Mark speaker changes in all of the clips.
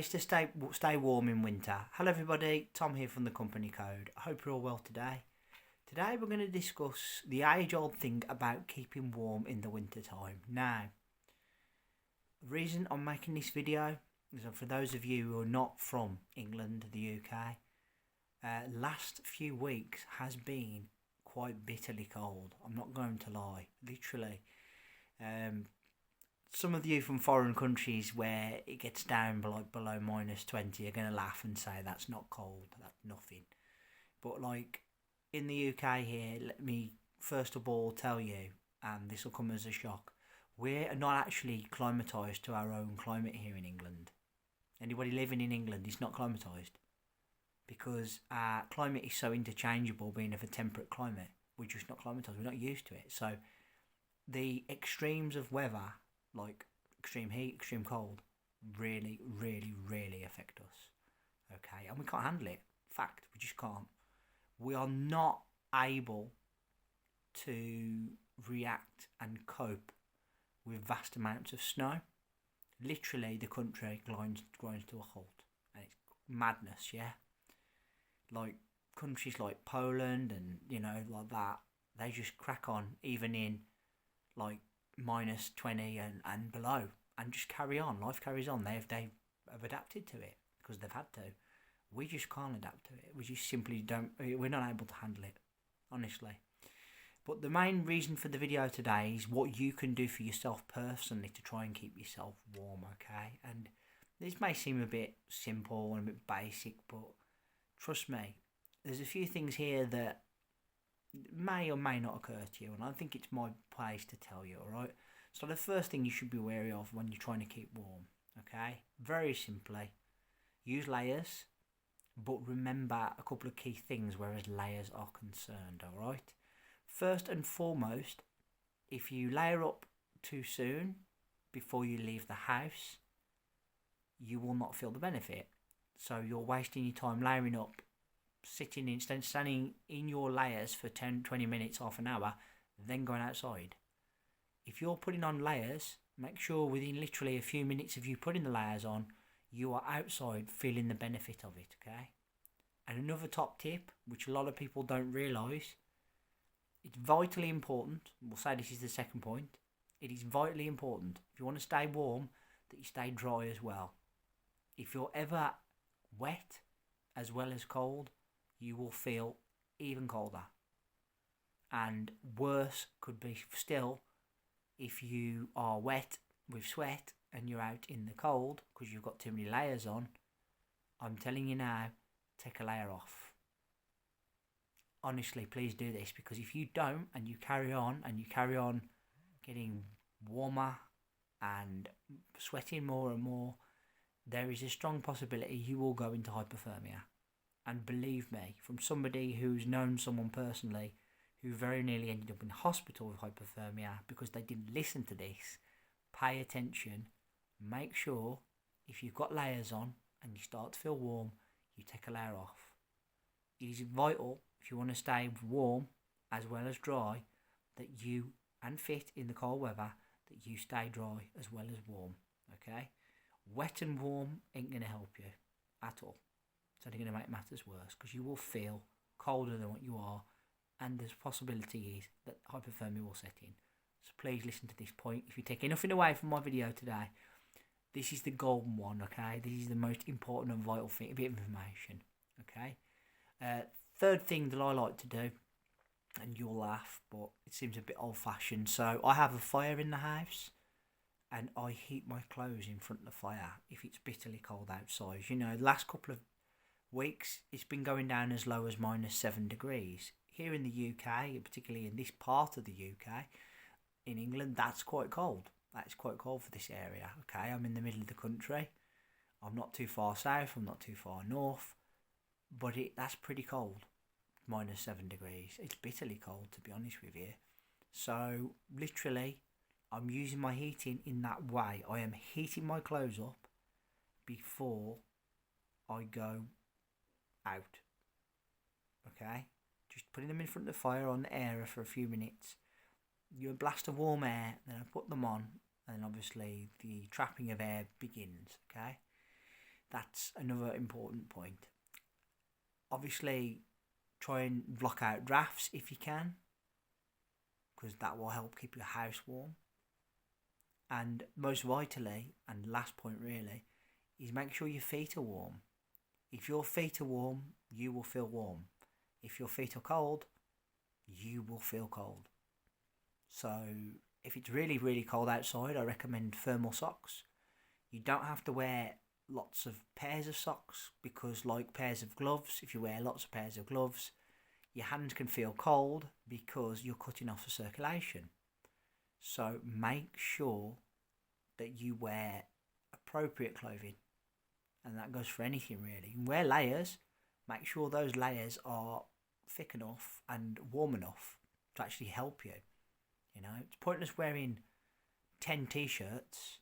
Speaker 1: ways to stay warm in winter. Hello everybody, Tom here from the Company Code. I hope you're all well today. Today we're going to discuss the age-old thing about keeping warm in the winter time. Now, the reason I'm making this video is for those of you who are not from England, the UK, last few weeks has been quite bitterly cold. I'm not going to lie, literally. Some of you from foreign countries where it gets down below minus 20 are going to laugh and say that's not cold, that's nothing. But like in the UK here, let me first of all tell you, and this will come as a shock, we're not actually climatised to our own climate here in England. Anybody living in England is not climatised because our climate is so interchangeable, being of a temperate climate. We're just not climatised, we're not used to it. So the extremes of weather, like extreme heat, extreme cold, really affect us. Okay, and we can't handle it. Fact, we just can't. We are not able to react and cope with vast amounts of snow. Literally, the country grinds to a halt, and it's madness. Yeah, like countries like Poland and like that, they just crack on even in like minus 20 and below, and just carry on. Life carries on. They have adapted to it because they've had to. We just can't adapt to it. We just simply don't. We're not able to handle it, honestly. But the main reason for the video today is what you can do for yourself personally to try and keep yourself warm, okay? And this may seem a bit simple and a bit basic, but trust me, there's a few things here that may or may not occur to you, and I think it's my place to tell you, alright? So the first thing you should be wary of when you're trying to keep warm, okay? Very simply, use layers, but remember a couple of key things whereas layers are concerned, alright? First and foremost, if you layer up too soon before you leave the house, you will not feel the benefit. So you're wasting your time layering up, standing in your layers for 10, 20 minutes, half an hour, then going outside. If you're putting on layers, make sure within literally a few minutes of you putting the layers on, you are outside feeling the benefit of it, okay? And another top tip, which a lot of people don't realise, it's vitally important, we'll say this is the second point, it is vitally important, if you want to stay warm, that you stay dry as well. If you're ever wet as well as cold, you will feel even colder. And worse could be still if you are wet with sweat and you're out in the cold because you've got too many layers on. I'm telling you now, take a layer off. Honestly, please do this, because if you don't and you carry on getting warmer and sweating more and more, there is a strong possibility you will go into hypothermia. And believe me, from somebody who's known someone personally who very nearly ended up in hospital with hypothermia because they didn't listen to this, pay attention. Make sure if you've got layers on and you start to feel warm, you take a layer off. It is vital, if you want to stay warm as well as dry, that you, and fit in the cold weather, that you stay dry as well as warm, okay? Wet and warm ain't going to help you at all. It's only going to make matters worse because you will feel colder than what you are, and there's a possibility is that hypothermia will set in. So please listen to this point. If you take nothing away from my video today, this is the golden one, okay? This is the most important and vital thing, a bit of information, okay? Third thing that I like to do, and you'll laugh, but it seems a bit old-fashioned. So I have a fire in the house, and I heat my clothes in front of the fire if it's bitterly cold outside. You know, the last couple of weeks, it's been going down as low as minus 7 degrees. Here in the UK, particularly in this part of the UK, in England, that's quite cold. That's quite cold for this area, okay? I'm in the middle of the country. I'm not too far south, I'm not too far north, but that's pretty cold, minus 7 degrees. It's bitterly cold, to be honest with you. So, literally, I'm using my heating in that way. I am heating my clothes up before I go out, okay? Just putting them in front of the fire on the air for a few minutes. You blast of warm air, then I put them on, and obviously the trapping of air begins, okay? That's another important point. Obviously, try and block out drafts if you can, because that will help keep your house warm. And most vitally, and last point really, is make sure your feet are warm. If your feet are warm, you will feel warm. If your feet are cold, you will feel cold. So if it's really, really cold outside, I recommend thermal socks. You don't have to wear lots of pairs of socks because, like pairs of gloves, if you wear lots of pairs of gloves, your hands can feel cold because you're cutting off the circulation. So make sure that you wear appropriate clothing, and that goes for anything really. You wear layers, make sure those layers are thick enough and warm enough to actually help you. You know, it's pointless wearing 10 t-shirts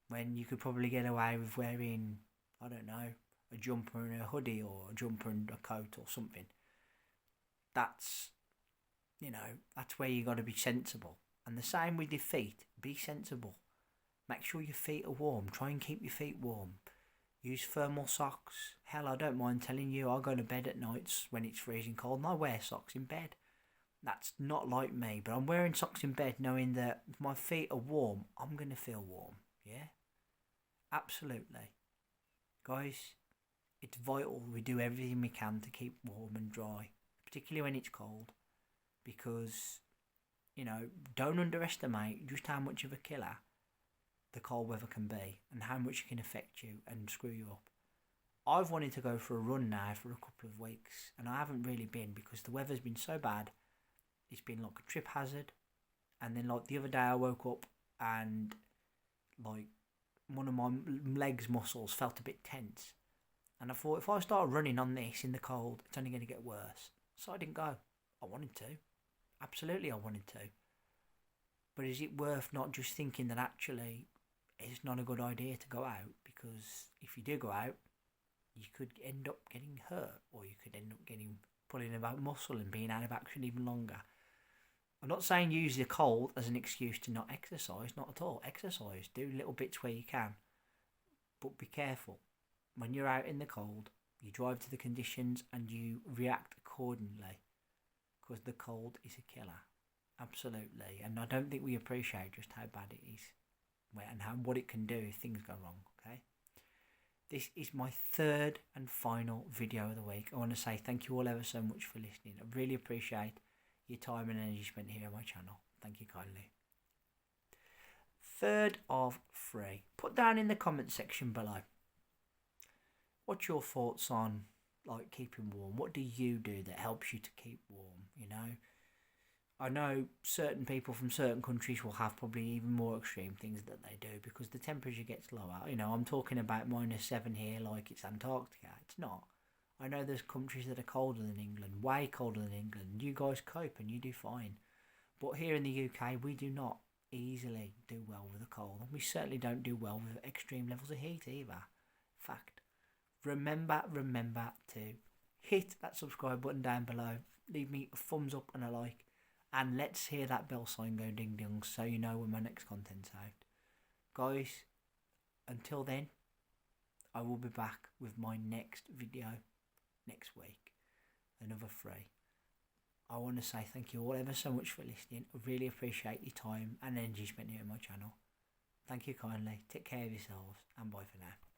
Speaker 1: when you could probably get away with wearing, I don't know, a jumper and a hoodie, or a jumper and a coat or something. That's, you know, that's where you got to be sensible. And the same with your feet. Be sensible. Make sure your feet are warm. Try and keep your feet warm. Use thermal socks. Hell, I don't mind telling you, I go to bed at nights when it's freezing cold and I wear socks in bed. That's not like me, but I'm wearing socks in bed knowing that if my feet are warm, I'm going to feel warm. Yeah? Absolutely. Guys, it's vital we do everything we can to keep warm and dry, particularly when it's cold, because, you know, don't underestimate just how much of a killer the cold weather can be and how much it can affect you and screw you up. I've wanted to go for a run now for a couple of weeks, and I haven't really been because the weather's been so bad. It's been like a trip hazard. And then like the other day I woke up and like one of my legs muscles felt a bit tense, and I thought if I start running on this in the cold, it's only going to get worse. So I didn't go. I wanted to. Absolutely I wanted to. But is it worth not just thinking that actually it's not a good idea to go out? Because if you do go out, you could end up getting hurt, or you could end up pulling about muscle and being out of action even longer. I'm not saying use the cold as an excuse to not exercise, not at all. Exercise, do little bits where you can, but be careful. When you're out in the cold, you drive to the conditions and you react accordingly, because the cold is a killer. Absolutely. And I don't think we appreciate just how bad it is and what it can do if things go wrong. Okay, this is my third and final video of the week. I want to say thank you all ever so much for listening. I really appreciate your time and energy spent here on my channel. Thank you kindly. Third of 3. Put down in the comment section below, what's your thoughts on like keeping warm? What do you do that helps you to keep warm? You know, I know certain people from certain countries will have probably even more extreme things that they do because the temperature gets lower. You know, I'm talking about -7 here like it's Antarctica. It's not. I know there's countries that are colder than England, way colder than England. You guys cope and you do fine. But here in the UK, we do not easily do well with the cold. And we certainly don't do well with extreme levels of heat either. Fact. Remember to hit that subscribe button down below. Leave me a thumbs up and a like. And let's hear that bell sign go ding ding so you know when my next content's out. Guys, until then, I will be back with my next video next week. Another 3. I want to say thank you all ever so much for listening. I really appreciate your time and energy spent here on my channel. Thank you kindly. Take care of yourselves and bye for now.